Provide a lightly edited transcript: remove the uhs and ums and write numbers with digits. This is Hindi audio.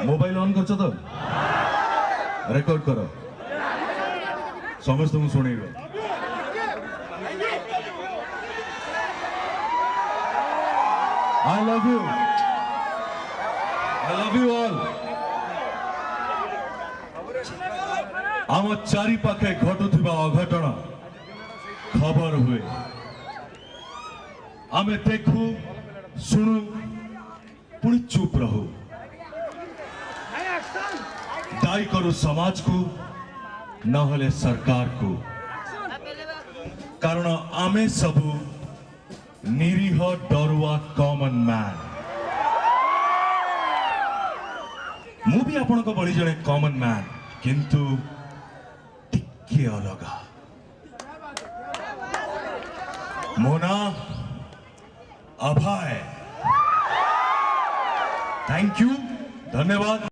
मोबाइल ऑन कर तो रेकॉर्ड करो समस्त तुम सुनेगा। I love you all। आम चारि पाखे घटुवा अघटन खबर हुए आमे देखू शुणु पुणी चुप रहू दायी करू समाज को नहले सरकार को कारण आमे सबू निरीह डरुआ कॉमन मैन मु भी आपण को बड़ी जने कॉमन मैन किंतु टिके अलगा मोना अभय थैंक यू धन्यवाद।